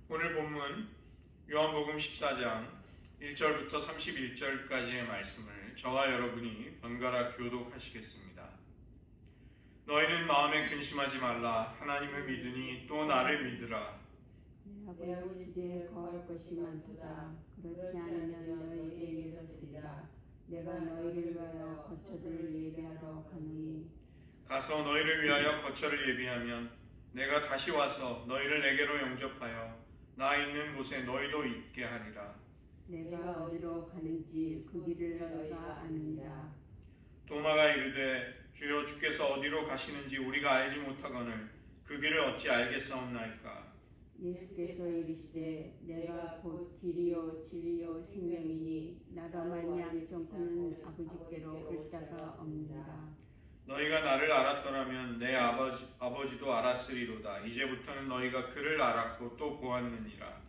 오늘 본문 요한복음 14장 1절부터 31절까지의 말씀을 저와 여러분이 번갈아 교독하시겠습니다. 너희는 마음에 근심하지 말라. 하나님을 믿으니 또 나를 믿으라. 내 아버지께 거할 것이 많도다. 그렇지 않으면 너희에게 이르렀으리라. 내가 너희를 위하여 거처를 예비하러 가노니 가서 너희를 위하여 거처를 예비하면 내가 다시 와서 너희를 내게로 영접하여 나 있는 곳에 너희도 있게 하리라. 내가 어디로 가는지 그 길을 너희가 아느니라. 도마가 이르되 주여 주께서 어디로 가시는지 우리가 알지 못하거늘 그 길을 어찌 알겠사옵나이까. 예수께서 이르시되 내가 곧 길이요 진리요 생명이니 나로 말미암 정토는 아버지께로 올 자가 없느니라. 너희가 나를 알았더라면 내 아버지도 알았으리로다. 이제부터는 너희가 그를 알았고 또 보았느니라.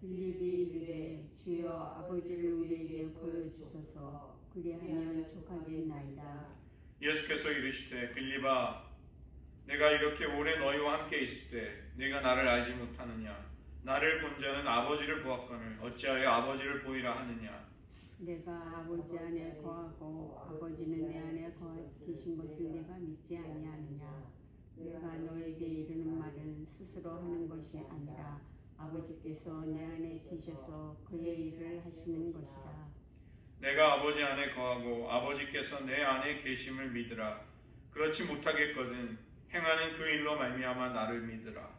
빌립이 이르되 주여 아버지를 우리에게 보여주소서. 그리하면 족하겠나이다. 예수께서 이르시되 빌립아 내가 이렇게 오래 너희와 함께 있을 때 네가 나를 알지 못하느냐. 나를 본 자는 아버지를 보았거늘 어찌하여 아버지를 보이라 하느냐. 내가 아버지 안에 거하고 아버지는 내 안에 계신 것을 내가 믿지 아니하느냐. 내가 너에게 이르는 말은 스스로 하는 것이 아니라 아버지께서 내 안에 계셔서 그의 일을 하시는 것이라. 내가 아버지 안에 거하고 아버지께서 내 안에 계심을 믿으라. 그렇지 못하겠거든 행하는 그 일로 말미암아 나를 믿으라.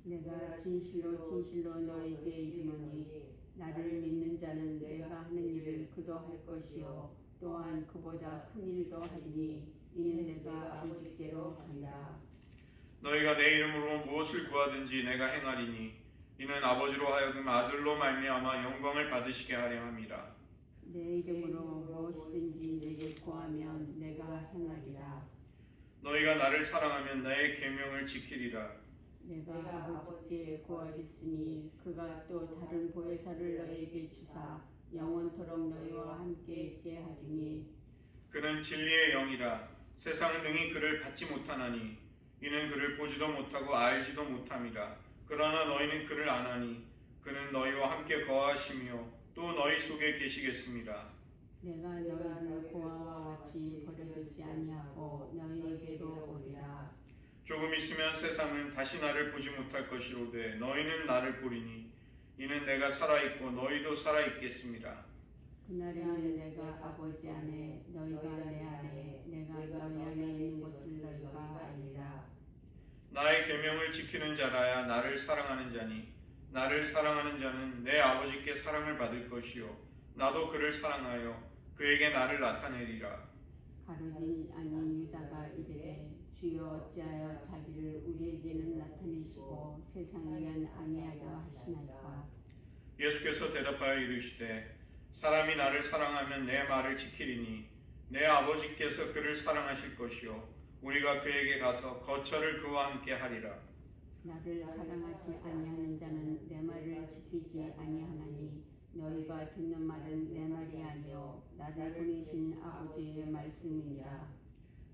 내가 진실로 진실로 너에게 이르노니 나를 믿는 자는 내가 하는 일을 그도 할 것이요 또한 그보다 큰 일도 하리니 이는 내가 아버지께로 가리라. 너희가 내 이름으로 무엇을 구하든지 내가 행하리니 이는 아버지로 하여금 아들로 말미암아 영광을 받으시게 하려 함이라. 내 이름으로 무엇이든지 내게 구하면 내가 행하리라. 너희가 나를 사랑하면 나의 계명을 지키리라. 내가 아버지께 구하겠으니 그가 또 다른 보혜사를 너희에게 주사 영원토록 너희와 함께 있게 하리니 그는 진리의 영이라. 세상은 능히 그를 받지 못하나니 이는 그를 보지도 못하고 알지도 못함이라. 그러나 너희는 그를 아나니 그는 너희와 함께 거하시며 또 너희 속에 계시겠습니다. 내가 너희를 고아와 같이 버려두지 아니하고 너희에게로 오리라. 조금 있으면 세상은 다시 나를 보지 못할 것이로되 너희는 나를 보리니 이는 내가 살아있고 너희도 살아있겠습니다. 그날에는 내가 아버지 안에 너희가 내 안에 내가 너희 안에 있는 것을 너희가 알리라. 나의 계명을 지키는 자라야 나를 사랑하는 자니 나를 사랑하는 자는 내 아버지께 사랑을 받을 것이요 나도 그를 사랑하여 그에게 나를 나타내리라. 가로진 아닌 유다가 이르되 주여 어찌하여 자기를 우리에게는 나타내시고 세상에는 아니하려 하시나이까. 예수께서 대답하여 이르시되 사람이 나를 사랑하면 내 말을 지키리니 내 아버지께서 그를 사랑하실 것이요 우리가 그에게 가서 거처를 그와 함께 하리라. 나를 사랑하지 아니하는 자는 내 말을 지키지 아니하나니 너희가 듣는 말은 내 말이 아니요 나를 보내신 아버지의 말씀이니라.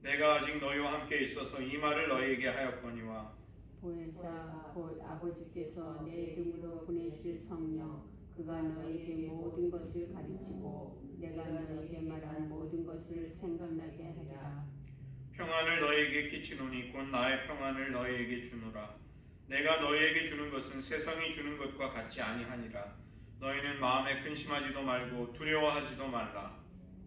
내가 아직 너희와 함께 있어서 이 말을 너희에게 하였거니와 보혜사 곧 아버지께서 내 이름으로 보내실 성령 그가 너희에게 모든 것을 가르치고 내가 너희에게 말한 모든 것을 생각나게 하리라. 평안을 너희에게 끼치노니 곧 나의 평안을 너희에게 주노라. 내가 너희에게 주는 것은 세상이 주는 것과 같지 아니하니라. 너희는 마음에 근심하지도 말고 두려워하지도 말라.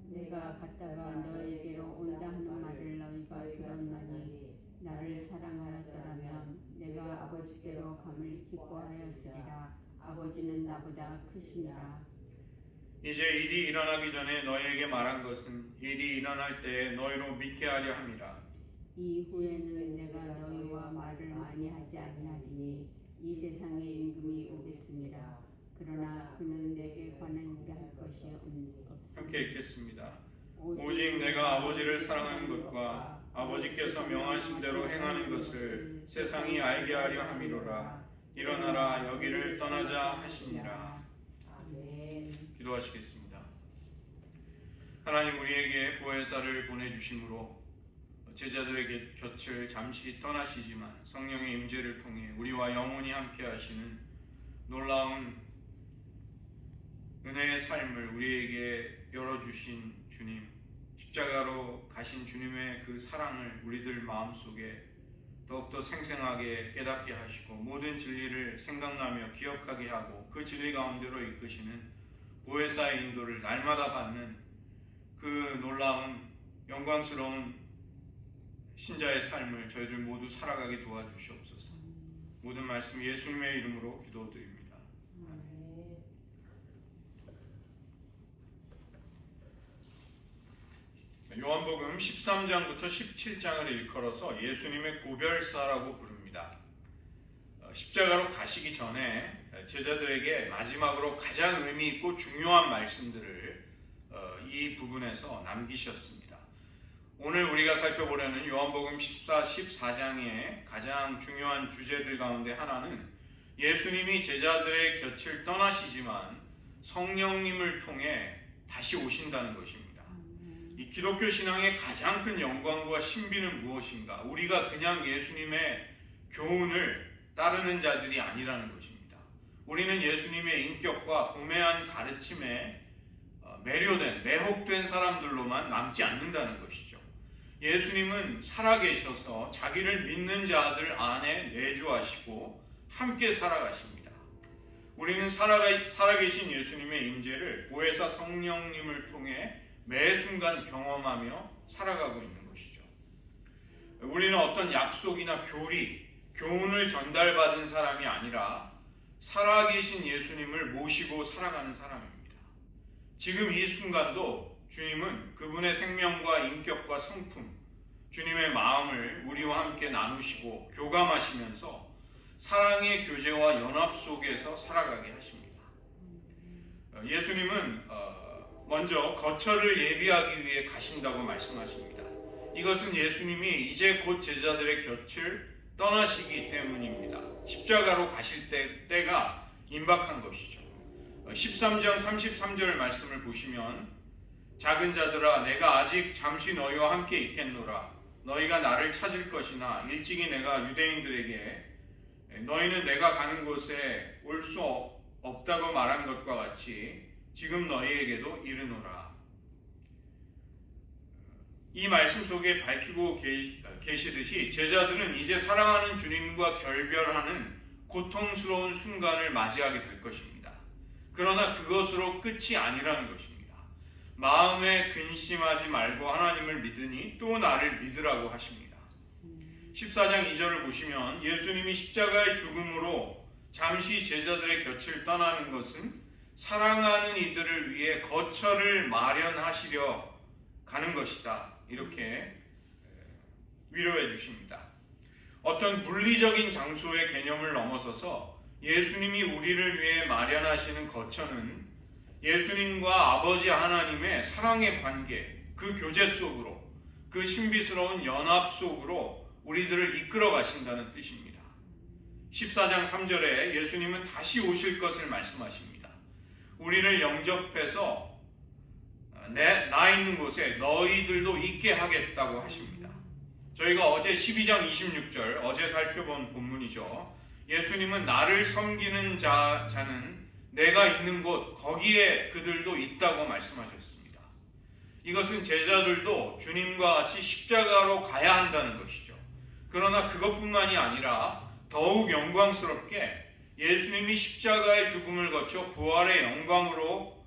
내가 갔다가 너희에게로 온다 하는 말을 너희가 들었나니 나를 사랑하였더라면 내가 아버지께로 감을 기뻐하였으리라. 아버지는 나보다 크시니라. 이제 일이 일어나기 전에 너희에게 말한 것은 일이 일어날 때에 너희로 믿게 하려 함이라. 이후에는 내가 너희와 말을 많이 하지 아니하리니 이 세상의 임금이 오겠습니다. 그러나 그는 내게 관한 일을 할 것이 없습니다. 함께 읽겠습니다. 오직 내가 아버지를 사랑하는 것과 아버지께서 명하신 대로 행하는 것을 세상이 알게 하려 함이로라. 일어나라 여기를 떠나자 하시니라. 아멘. 기도하시겠습니다. 하나님 우리에게 보혜사를 보내주심으로 제자들에게 곁을 잠시 떠나시지만 성령의 임재를 통해 우리와 영원히 함께 하시는 놀라운 은혜의 삶을 우리에게 열어주신 주님, 십자가로 가신 주님의 그 사랑을 우리들 마음속에 더욱더 생생하게 깨닫게 하시고 모든 진리를 생각나며 기억하게 하고 그 진리 가운데로 이끄시는 보혜사의 인도를 날마다 받는 그 놀라운 영광스러운 신자의 삶을 저희들 모두 살아가게 도와주시옵소서. 모든 말씀 예수님의 이름으로 기도드립니다. 요한복음 13장부터 17장을 일컬어서 예수님의 고별사라고 부릅니다. 십자가로 가시기 전에 제자들에게 마지막으로 가장 의미 있고 중요한 말씀들을 이 부분에서 남기셨습니다. 오늘 우리가 살펴보려는 요한복음 14장의 가장 중요한 주제들 가운데 하나는 예수님이 제자들의 곁을 떠나시지만 성령님을 통해 다시 오신다는 것입니다. 이 기독교 신앙의 가장 큰 영광과 신비는 무엇인가? 우리가 그냥 예수님의 교훈을 따르는 자들이 아니라는 것입니다. 우리는 예수님의 인격과 고매한 가르침에 매혹된 사람들로만 남지 않는다는 것이죠. 예수님은 살아계셔서 자기를 믿는 자들 안에 내주하시고 함께 살아가십니다. 우리는 살아계신 예수님의 임재를 보혜사 성령님을 통해 매 순간 경험하며 살아가고 있는 것이죠. 우리는 어떤 약속이나 교훈을 전달받은 사람이 아니라 살아계신 예수님을 모시고 살아가는 사람입니다. 지금 이 순간도 주님은 그분의 생명과 인격과 성품, 주님의 마음을 우리와 함께 나누시고 교감하시면서 사랑의 교제와 연합 속에서 살아가게 하십니다. 예수님은 먼저 거처를 예비하기 위해 가신다고 말씀하십니다. 이것은 예수님이 이제 곧 제자들의 곁을 떠나시기 때문입니다. 십자가로 가실 때가 임박한 것이죠. 13장 33절 말씀을 보시면 작은 자들아 내가 아직 잠시 너희와 함께 있겠노라. 너희가 나를 찾을 것이나 일찍이 내가 유대인들에게 너희는 내가 가는 곳에 올 수 없다고 말한 것과 같이 지금 너희에게도 이르노라. 이 말씀 속에 밝히고 계시듯이 제자들은 이제 사랑하는 주님과 결별하는 고통스러운 순간을 맞이하게 될 것입니다. 그러나 그것으로 끝이 아니라는 것입니다. 마음에 근심하지 말고 하나님을 믿으니 또 나를 믿으라고 하십니다. 14장 2절을 보시면 예수님이 십자가의 죽음으로 잠시 제자들의 곁을 떠나는 것은 사랑하는 이들을 위해 거처를 마련하시려 가는 것이다. 이렇게 위로해 주십니다. 어떤 물리적인 장소의 개념을 넘어서서 예수님이 우리를 위해 마련하시는 거처는 예수님과 아버지 하나님의 사랑의 관계, 그 교제 속으로, 그 신비스러운 연합 속으로 우리들을 이끌어 가신다는 뜻입니다. 14장 3절에 예수님은 다시 오실 것을 말씀하십니다. 우리를 영접해서 나 있는 곳에 너희들도 있게 하겠다고 하십니다. 저희가 어제 12장 26절 어제 살펴본 본문이죠. 예수님은 나를 섬기는 자는 내가 있는 곳 거기에 그들도 있다고 말씀하셨습니다. 이것은 제자들도 주님과 같이 십자가로 가야 한다는 것이죠. 그러나 그것뿐만이 아니라 더욱 영광스럽게 예수님이 십자가의 죽음을 거쳐 부활의 영광으로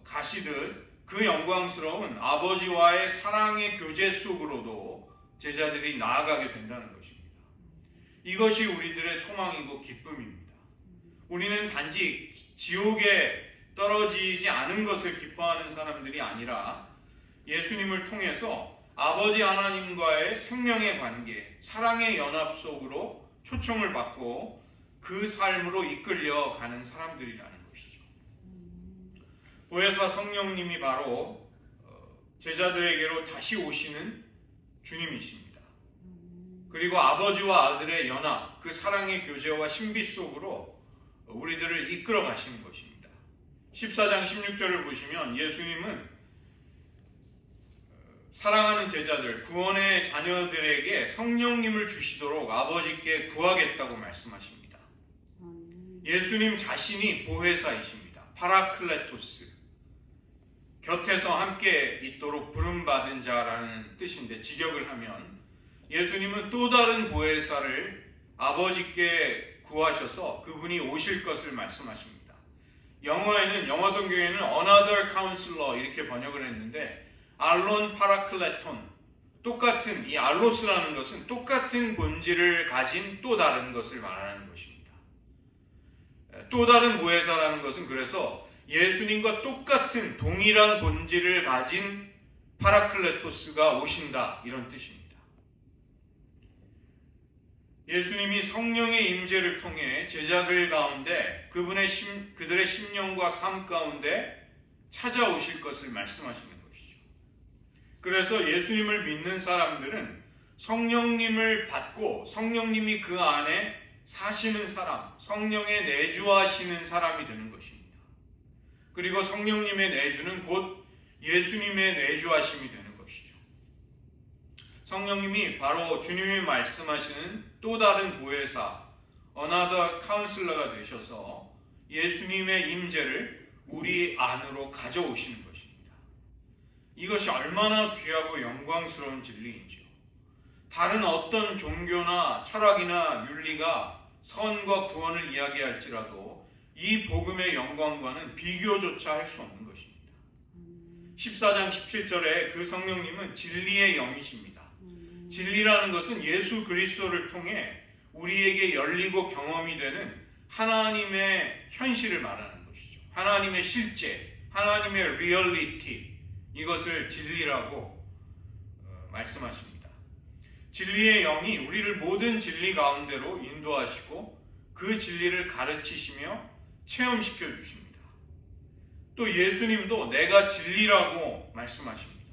가시듯 그 영광스러운 아버지와의 사랑의 교제 속으로도 제자들이 나아가게 된다는 것입니다. 이것이 우리들의 소망이고 기쁨입니다. 우리는 단지 지옥에 떨어지지 않은 것을 기뻐하는 사람들이 아니라 예수님을 통해서 아버지 하나님과의 생명의 관계, 사랑의 연합 속으로 초청을 받고 그 삶으로 이끌려 가는 사람들이라는 것이죠. 보혜사 성령님이 바로 제자들에게로 다시 오시는 주님이십니다. 그리고 아버지와 아들의 연합, 그 사랑의 교제와 신비 속으로 우리들을 이끌어 가시는 것입니다. 14장 16절을 보시면 예수님은 사랑하는 제자들, 구원의 자녀들에게 성령님을 주시도록 아버지께 구하겠다고 말씀하십니다. 예수님 자신이 보혜사이십니다. 파라클레토스. 곁에서 함께 있도록 부름받은 자라는 뜻인데 직역을 하면 예수님은 또 다른 보혜사를 아버지께 구하셔서 그분이 오실 것을 말씀하십니다. 영어 성경에는 another counselor 이렇게 번역을 했는데 알론 파라클레톤, 똑같은 이 알로스라는 것은 똑같은 본질을 가진 또 다른 것을 말하는 것입니다. 또 다른 보혜사라는 것은 그래서 예수님과 똑같은 동일한 본질을 가진 파라클레토스가 오신다 이런 뜻입니다. 예수님이 성령의 임재를 통해 제자들 가운데 그들의 심령과 삶 가운데 찾아오실 것을 말씀하시는 것이죠. 그래서 예수님을 믿는 사람들은 성령님을 받고 성령님이 그 안에 사시는 사람, 성령의 내주하시는 사람이 되는 것입니다. 그리고 성령님의 내주는 곧 예수님의 내주하심이 되는 것이죠. 성령님이 바로 주님이 말씀하시는 또 다른 보혜사, another counselor가 되셔서 예수님의 임재를 우리 안으로 가져오시는 것입니다. 이것이 얼마나 귀하고 영광스러운 진리인지요. 다른 어떤 종교나 철학이나 윤리가 선과 구원을 이야기할지라도 이 복음의 영광과는 비교조차 할 수 없는 것입니다. 14장 17절에 그 성령님은 진리의 영이십니다. 진리라는 것은 예수 그리스도를 통해 우리에게 열리고 경험이 되는 하나님의 현실을 말하는 것이죠. 하나님의 실제, 하나님의 리얼리티, 이것을 진리라고 말씀하십니다. 진리의 영이 우리를 모든 진리 가운데로 인도하시고 그 진리를 가르치시며 체험시켜 주십니다. 또 예수님도 내가 진리라고 말씀하십니다.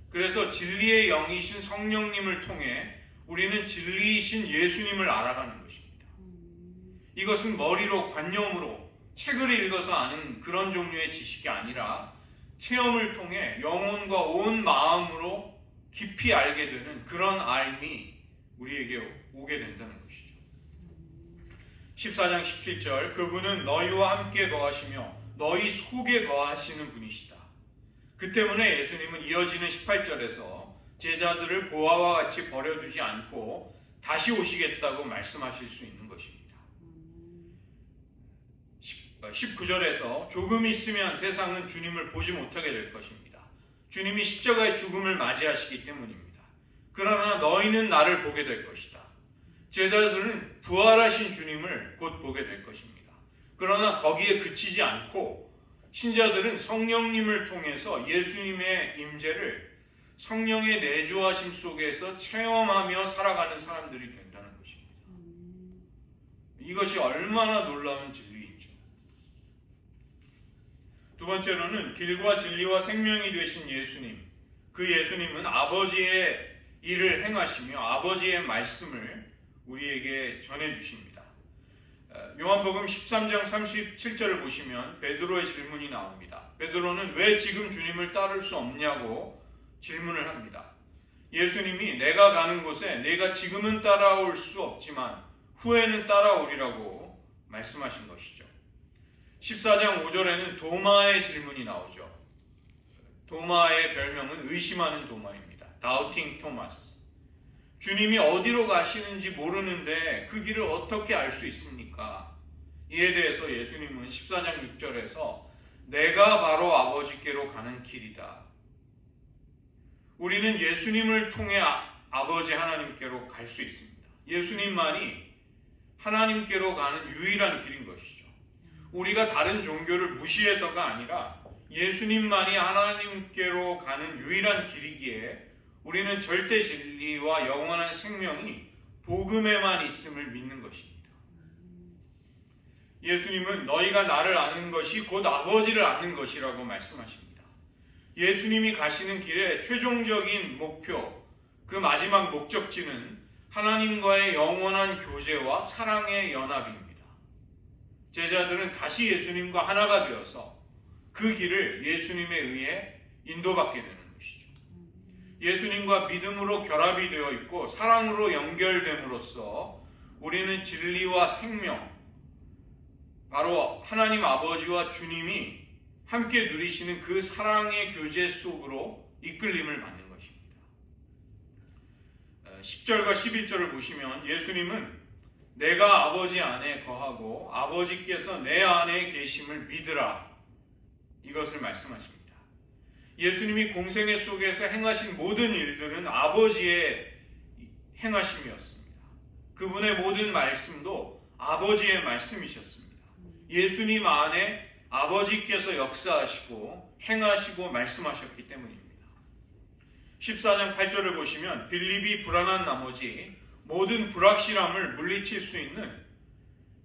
그래서 진리의 영이신 성령님을 통해 우리는 진리이신 예수님을 알아가는 것입니다. 이것은 머리로 관념으로 책을 읽어서 아는 그런 종류의 지식이 아니라 체험을 통해 영혼과 온 마음으로 깊이 알게 되는 그런 알미 우리에게 오게 된다는 것이죠. 14장 17절 그분은 너희와 함께 거하시며 너희 속에 거하시는 분이시다. 그 때문에 예수님은 이어지는 18절에서 제자들을 보아와 같이 버려두지 않고 다시 오시겠다고 말씀하실 수 있는 것입니다. 19절에서 조금 있으면 세상은 주님을 보지 못하게 될 것입니다. 주님이 십자가의 죽음을 맞이하시기 때문입니다. 그러나 너희는 나를 보게 될 것이다. 제자들은 부활하신 주님을 곧 보게 될 것입니다. 그러나 거기에 그치지 않고 신자들은 성령님을 통해서 예수님의 임재를 성령의 내주하심 속에서 체험하며 살아가는 사람들이 된다는 것입니다. 이것이 얼마나 놀라운 진리인지. 두 번째로는 길과 진리와 생명이 되신 예수님. 그 예수님은 아버지의 일을 행하시며 아버지의 말씀을 우리에게 전해주십니다. 요한복음 13장 37절을 보시면 베드로의 질문이 나옵니다. 베드로는 왜 지금 주님을 따를 수 없냐고 질문을 합니다. 예수님이 내가 가는 곳에 내가 지금은 따라올 수 없지만 후에는 따라오리라고 말씀하신 것이죠. 14장 5절에는 도마의 질문이 나오죠. 도마의 별명은 의심하는 도마입니다. Doubting Thomas. 주님이 어디로 가시는지 모르는데 그 길을 어떻게 알 수 있습니까? 이에 대해서 예수님은 14장 6절에서 내가 바로 아버지께로 가는 길이다. 우리는 예수님을 통해 아버지 하나님께로 갈 수 있습니다. 예수님만이 하나님께로 가는 유일한 길인 것이죠. 우리가 다른 종교를 무시해서가 아니라 예수님만이 하나님께로 가는 유일한 길이기에 우리는 절대 진리와 영원한 생명이 복음에만 있음을 믿는 것입니다. 예수님은 너희가 나를 아는 것이 곧 아버지를 아는 것이라고 말씀하십니다. 예수님이 가시는 길의 최종적인 목표, 그 마지막 목적지는 하나님과의 영원한 교제와 사랑의 연합입니다. 제자들은 다시 예수님과 하나가 되어서 그 길을 예수님에 의해 인도받게 되는 것이죠. 예수님과 믿음으로 결합이 되어 있고 사랑으로 연결됨으로써 우리는 진리와 생명, 바로 하나님 아버지와 주님이 함께 누리시는 그 사랑의 교제 속으로 이끌림을 받는 것입니다. 10절과 11절을 보시면 예수님은 내가 아버지 안에 거하고 아버지께서 내 안에 계심을 믿으라, 이것을 말씀하십니다. 예수님이 공생애 속에서 행하신 모든 일들은 아버지의 행하심이었습니다. 그분의 모든 말씀도 아버지의 말씀이셨습니다. 예수님 안에 아버지께서 역사하시고 행하시고 말씀하셨기 때문입니다. 14장 8절을 보시면 빌립이 불안한 나머지 모든 불확실함을 물리칠 수 있는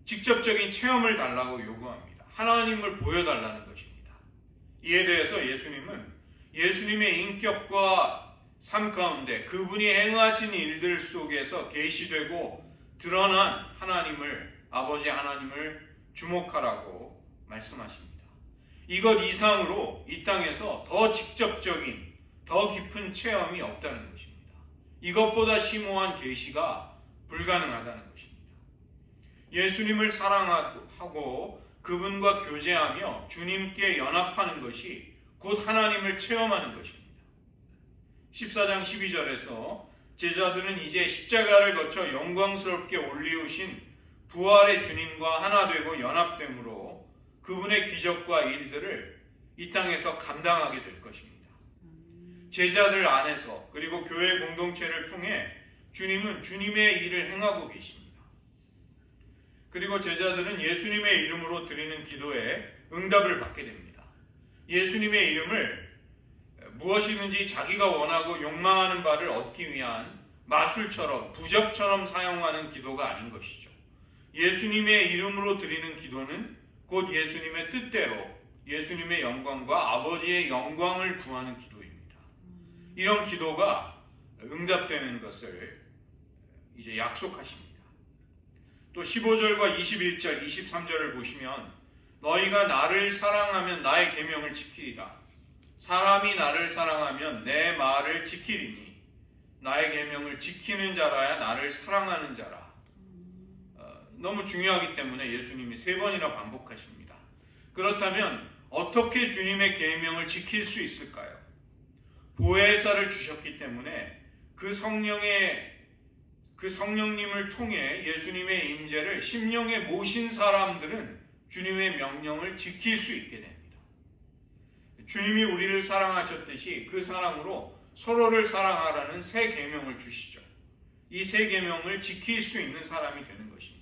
직접적인 체험을 달라고 요구합니다. 하나님을 보여달라는 것입니다. 이에 대해서 예수님은 예수님의 인격과 삶 가운데 그분이 행하신 일들 속에서 계시되고 드러난 아버지 하나님을 주목하라고 말씀하십니다. 이것 이상으로 이 땅에서 더 직접적인, 더 깊은 체험이 없다는 것입니다. 이것보다 심오한 계시가 불가능하다는 것입니다. 예수님을 사랑하고 그분과 교제하며 주님께 연합하는 것이 곧 하나님을 체험하는 것입니다. 14장 12절에서 제자들은 이제 십자가를 거쳐 영광스럽게 올리우신 부활의 주님과 하나 되고 연합됨으로 그분의 기적과 일들을 이 땅에서 감당하게 될 것입니다. 제자들 안에서 그리고 교회 공동체를 통해 주님은 주님의 일을 행하고 계십니다. 그리고 제자들은 예수님의 이름으로 드리는 기도에 응답을 받게 됩니다. 예수님의 이름을 무엇이든지 자기가 원하고 욕망하는 바를 얻기 위한 마술처럼 부적처럼 사용하는 기도가 아닌 것이죠. 예수님의 이름으로 드리는 기도는 곧 예수님의 뜻대로 예수님의 영광과 아버지의 영광을 구하는 기도입니다. 이런 기도가 응답되는 것을 이제 약속하십니다. 또 15절과 21절, 23절을 보시면 너희가 나를 사랑하면 나의 계명을 지키리라. 사람이 나를 사랑하면 내 말을 지키리니 나의 계명을 지키는 자라야 나를 사랑하는 자라. 너무 중요하기 때문에 예수님이 3번이나 반복하십니다. 그렇다면 어떻게 주님의 계명을 지킬 수 있을까요? 보혜사를 주셨기 때문에 그 성령님을 통해 예수님의 임재를 심령에 모신 사람들은 주님의 명령을 지킬 수 있게 됩니다. 주님이 우리를 사랑하셨듯이 그 사랑으로 서로를 사랑하라는 새 계명을 주시죠. 이 새 계명을 지킬 수 있는 사람이 되는 것입니다.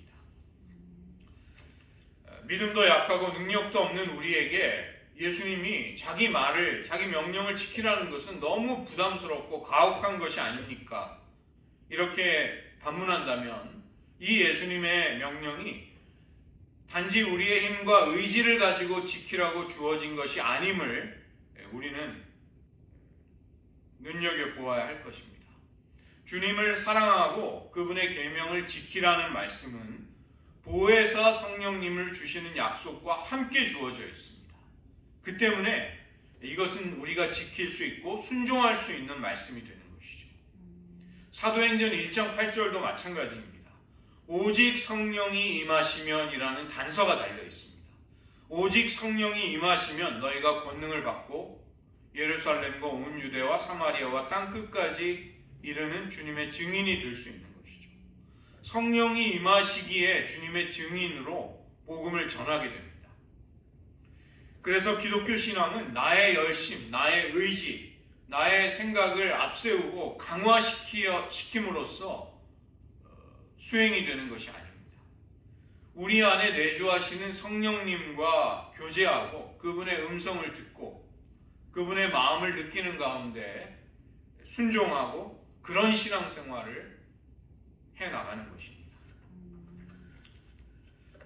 믿음도 약하고 능력도 없는 우리에게 예수님이 자기 명령을 지키라는 것은 너무 부담스럽고 가혹한 것이 아닙니까? 이렇게 반문한다면 이 예수님의 명령이 단지 우리의 힘과 의지를 가지고 지키라고 주어진 것이 아님을 우리는 눈여겨보아야 할 것입니다. 주님을 사랑하고 그분의 계명을 지키라는 말씀은 보혜사 성령님을 주시는 약속과 함께 주어져 있습니다. 그 때문에 이것은 우리가 지킬 수 있고 순종할 수 있는 말씀이 되는 것이죠. 사도행전 1장 8절도 마찬가지입니다. 오직 성령이 임하시면이라는 단서가 달려 있습니다. 오직 성령이 임하시면 너희가 권능을 받고 예루살렘과 온 유대와 사마리아와 땅 끝까지 이르는 주님의 증인이 될 수 있는 것이죠. 성령이 임하시기에 주님의 증인으로 복음을 전하게 됩니다. 그래서 기독교 신앙은 나의 열심, 나의 의지, 나의 생각을 앞세우고 강화시킴으로써 수행이 되는 것이 아닙니다. 우리 안에 내주하시는 성령님과 교제하고 그분의 음성을 듣고 그분의 마음을 느끼는 가운데 순종하고 그런 신앙생활을 해나가는 것입니다.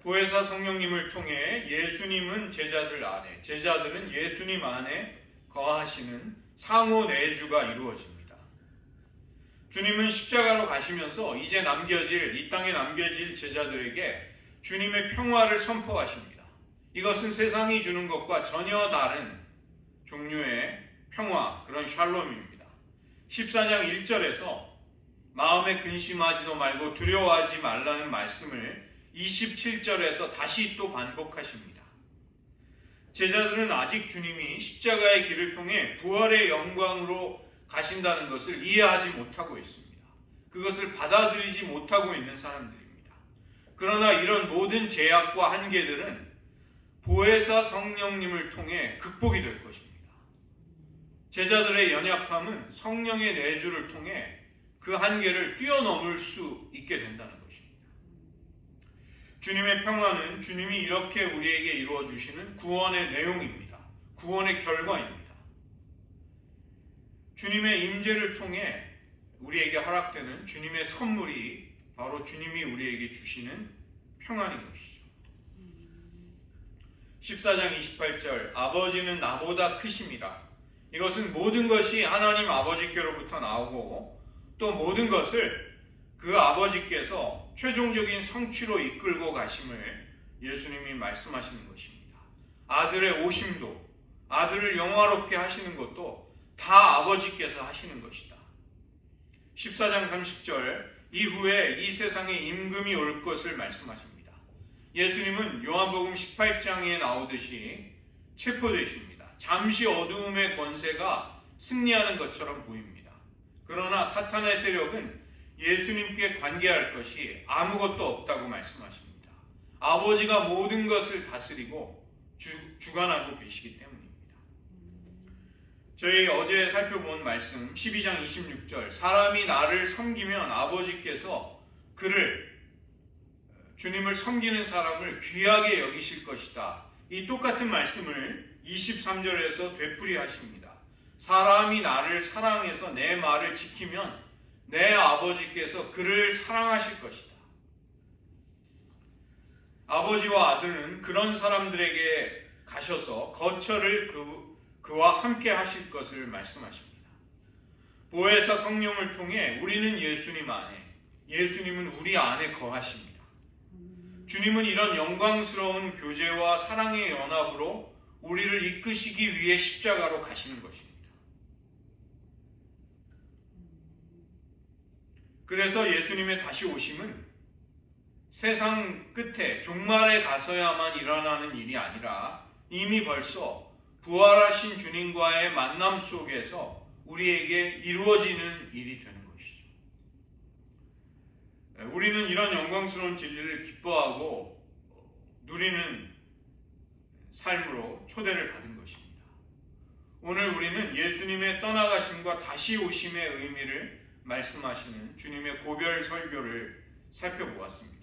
보혜사 성령님을 통해 예수님은 제자들 안에, 제자들은 예수님 안에 거하시는 상호 내주가 이루어집니다. 주님은 십자가로 가시면서 이제 이 땅에 남겨질 제자들에게 주님의 평화를 선포하십니다. 이것은 세상이 주는 것과 전혀 다른 종류의 평화, 그런 샬롬입니다. 14장 1절에서 마음에 근심하지도 말고 두려워하지 말라는 말씀을 27절에서 다시 또 반복하십니다. 제자들은 아직 주님이 십자가의 길을 통해 부활의 영광으로 가신다는 것을 이해하지 못하고 있습니다. 그것을 받아들이지 못하고 있는 사람들입니다. 그러나 이런 모든 제약과 한계들은 보혜사 성령님을 통해 극복이 될 것입니다. 제자들의 연약함은 성령의 내주를 통해 그 한계를 뛰어넘을 수 있게 된다는 것입니다. 주님의 평화는 주님이 이렇게 우리에게 이루어 주시는 구원의 내용입니다. 구원의 결과입니다. 주님의 임재를 통해 우리에게 허락되는 주님의 선물이 바로 주님이 우리에게 주시는 평안인 것이죠. 14장 28절 아버지는 나보다 크심이라. 이것은 모든 것이 하나님 아버지께로부터 나오고 또 모든 것을 그 아버지께서 최종적인 성취로 이끌고 가심을 예수님이 말씀하시는 것입니다. 아들의 오심도, 아들을 영화롭게 하시는 것도 다 아버지께서 하시는 것이다. 14장 30절 이후에 이 세상에 임금이 올 것을 말씀하십니다. 예수님은 요한복음 18장에 나오듯이 체포되십니다. 잠시 어두움의 권세가 승리하는 것처럼 보입니다. 그러나 사탄의 세력은 예수님께 관계할 것이 아무것도 없다고 말씀하십니다. 아버지가 모든 것을 다스리고 주관하고 계시기 때문입니다. 저희 어제 살펴본 말씀 12장 26절 사람이 나를 섬기면 아버지께서 주님을 섬기는 사람을 귀하게 여기실 것이다. 이 똑같은 말씀을 23절에서 되풀이하십니다. 사람이 나를 사랑해서 내 말을 지키면 내 아버지께서 그를 사랑하실 것이다. 아버지와 아들은 그런 사람들에게 가셔서 거처를 그와 함께 하실 것을 말씀하십니다. 보혜사 성령을 통해 우리는 예수님 안에, 예수님은 우리 안에 거하십니다. 주님은 이런 영광스러운 교제와 사랑의 연합으로 우리를 이끄시기 위해 십자가로 가시는 것입니다. 그래서 예수님의 다시 오심은 세상 끝에 종말에 가서야만 일어나는 일이 아니라 이미 벌써 부활하신 주님과의 만남 속에서 우리에게 이루어지는 일이 되는 것이죠. 우리는 이런 영광스러운 진리를 기뻐하고 누리는 삶으로 초대를 받은 것입니다. 오늘 우리는 예수님의 떠나가심과 다시 오심의 의미를 말씀하시는 주님의 고별 설교를 살펴보았습니다.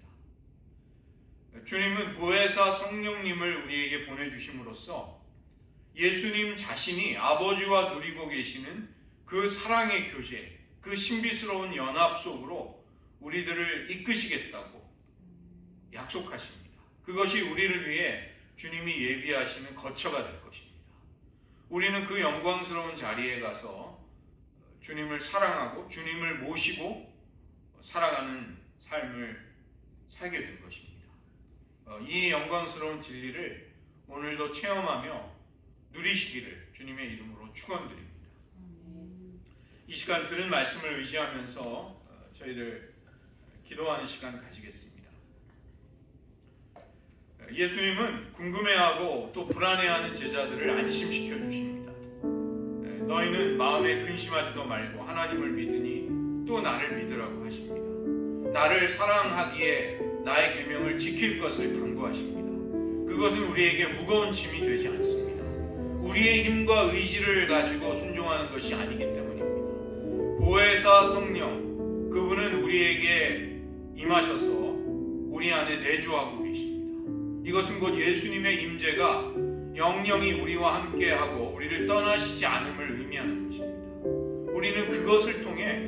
주님은 보혜사 성령님을 우리에게 보내주심으로써 예수님 자신이 아버지와 누리고 계시는 그 사랑의 교제, 그 신비스러운 연합 속으로 우리들을 이끄시겠다고 약속하십니다. 그것이 우리를 위해 주님이 예비하시는 거처가 될 것입니다. 우리는 그 영광스러운 자리에 가서 주님을 사랑하고 주님을 모시고 살아가는 삶을 살게 된 것입니다. 이 영광스러운 진리를 오늘도 체험하며 누리시기를 주님의 이름으로 축원드립니다. 이 시간 들은 말씀을 의지하면서 저희들 기도하는 시간 가지겠습니다. 예수님은 궁금해하고 또 불안해하는 제자들을 안심시켜 주십니다. 너희는 마음에 근심하지도 말고 하나님을 믿으니 또 나를 믿으라고 하십니다. 나를 사랑하기에 나의 계명을 지킬 것을 당부하십니다. 그것은 우리에게 무거운 짐이 되지 않습니다. 우리의 힘과 의지를 가지고 순종하는 것이 아니기 때문입니다. 보혜사 성령, 그분은 우리에게 임하셔서 우리 안에 내주하고 계십니다. 이것은 곧 예수님의 임재가 영영이 우리와 함께하고 우리를 떠나시지 않음을 의미하는 것입니다. 우리는 그것을 통해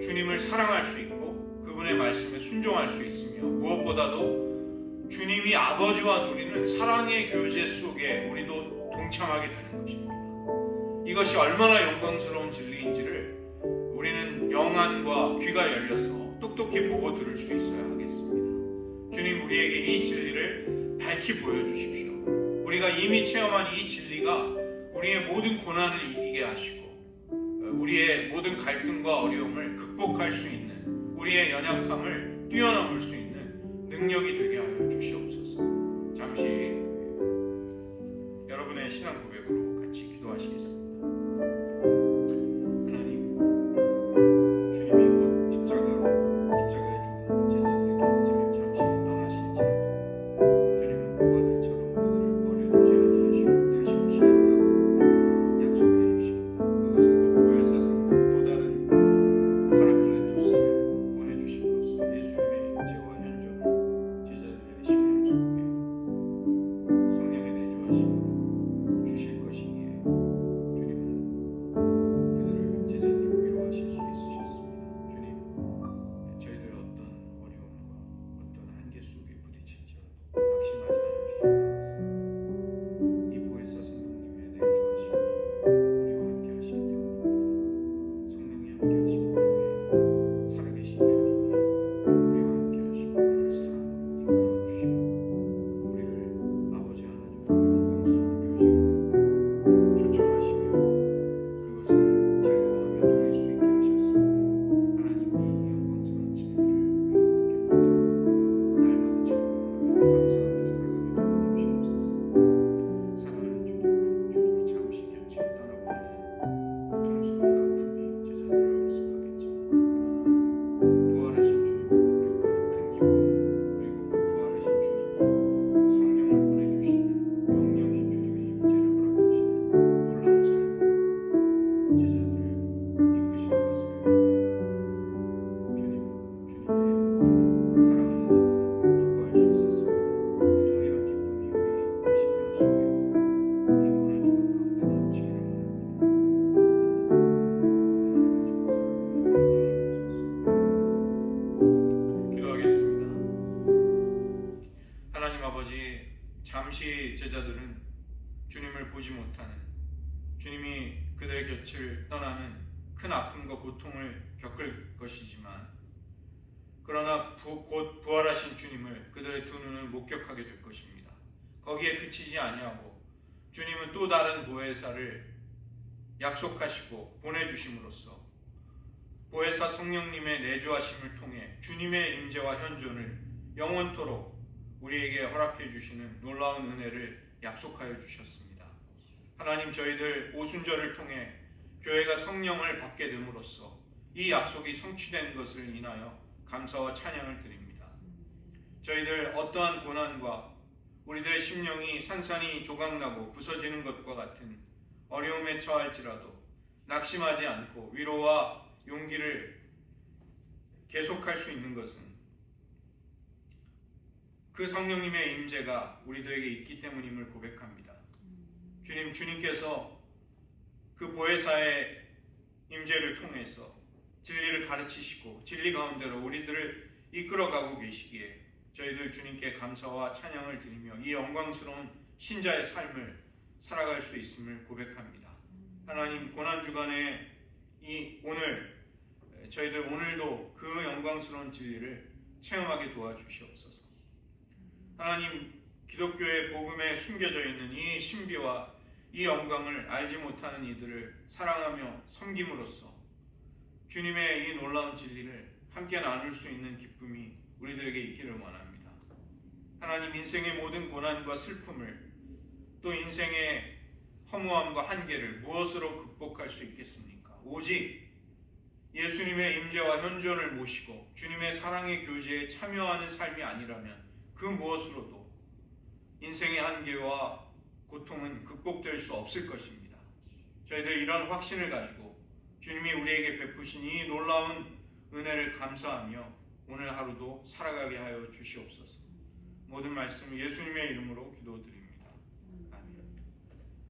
주님을 사랑할 수 있고 그분의 말씀에 순종할 수 있으며 무엇보다도 주님이 아버지와 누리는 사랑의 교제 속에 우리도 동참하게 되는 것입니다. 이것이 얼마나 영광스러운 진리인지를 우리는 영안과 귀가 열려서 똑똑히 보고 들을 수 있어야 하겠습니다. 주님, 우리에게 이 진리를 밝히 보여주십시오. 우리가 이미 체험한 이 진리가 우리의 모든 고난을 이기게 하시고 우리의 모든 갈등과 어려움을 극복할 수 있는, 우리의 연약함을 뛰어넘을 수 있는 능력이 되게 하여 주시옵소서. 잠시 여러분의 신앙 고백으로 같이 기도하시겠습니다. 하나님, 주님이 곧 십자가에 죽은 제자들의 곁을 잠시 떠나실지라도 주님은 부하들처럼 그들을 버려두지 아니하시고 다시 오시겠다고 약속해 주십니다. 그것은 곧 보혜사 성령 또 다른 파라클레토스를 보내주심으로써 예수님의 임재와 현존을 제자들의 심령 속에 성령의 내주하심으로 주실 것이기에 주님은 그들을 제자들을 위로하실 수 있으셨습니다. 주님, 저희들 어떤 어려움과 어떤 한계 속에 부딪힐지라도 낙심하지 않을 수 있는 것은 이 보혜사 성령님의 내주하심으로 우리와 함께 하시기 때문입니다. 성령이 함께 하심을 통해 살아계신 주님이 우리와 함께 하시고 우리를 사랑으로 이끌어 주시고 우리를 아버지 하나님과 영광스러운 교제로 초청하시며 그것을 즐거워하며 누릴 수 있게 하셨습니다. 하나님이 이 영광스러운 진리를 우리가 듣게 받들어 날마다 즐거워하며 감사하며 살아가게 도와주시옵소서. 사랑하는 주님이 잠시 곁을 떠나보내는 고통스러운 아픔이 제자들을 엄습하겠지만 그러나 부활하신 주님을 목격하는 큰 기쁨 그리고 그 부활하신 주님이 성령을 보내주시는 영영인 주님의 임재를 허락하시는 놀라운 삶으로 제자들을 이끄실 것을 주님의 사랑하는 이들은 기뻐할 수 있었습니다. 그 동일한 기쁨이 우리 심령 속에 이 고난주간 가운데 넘치기를 원합니다. 기도하겠습니다. 하나님 아버지, 잠시 제자들은 주님을 보지 못하는, 주님이 그들의 곁을 떠나는 큰 아픔과 고통을 겪을 것이지만 그러나 곧 부활하신 주님을 그들의 두 눈을 목격하게 될 것입니다. 거기에 그치지 아니하고 주님은 또 다른 보혜사를 약속하시고 보내주심으로써 보혜사 성령님의 내주하심을 통해 주님의 임재와 현존을 영원토록 우리에게 허락해 주시는 놀라운 은혜를 약속하여 주셨습니다. 하나님, 저희들 오순절을 통해 교회가 성령을 받게 됨으로써 이 약속이 성취된 것을 인하여 감사와 찬양을 드립니다. 저희들 어떠한 고난과 우리들의 심령이 산산이 조각나고 부서지는 것과 같은 어려움에 처할지라도 낙심하지 않고 위로와 용기를 계속할 수 있는 것은 그 성령님의 임재가 우리들에게 있기 때문임을 고백합니다. 주님께서 그 보혜사의 임재를 통해서 진리를 가르치시고 진리 가운데로 우리들을 이끌어가고 계시기에 저희들 주님께 감사와 찬양을 드리며 이 영광스러운 신자의 삶을 살아갈 수 있음을 고백합니다. 하나님, 고난주간에 오늘 저희들 오늘도 그 영광스러운 진리를 체험하게 도와주시옵소서. 하나님, 기독교의 복음에 숨겨져 있는 이 신비와 이 영광을 알지 못하는 이들을 사랑하며 섬김으로써 주님의 이 놀라운 진리를 함께 나눌 수 있는 기쁨이 우리들에게 있기를 원합니다. 하나님, 인생의 모든 고난과 슬픔을 또 인생의 허무함과 한계를 무엇으로 극복할 수 있겠습니까? 오직 예수님의 임재와 현존을 모시고 주님의 사랑의 교제에 참여하는 삶이 아니라면 그 무엇으로도 인생의 한계와 고통은 극복될 수 없을 것입니다. 저희들 이런 확신을 가지고 주님이 우리에게 베푸신 이 놀라운 은혜를 감사하며 오늘 하루도 살아가게 하여 주시옵소서. 모든 말씀 예수님의 이름으로 기도드립니다.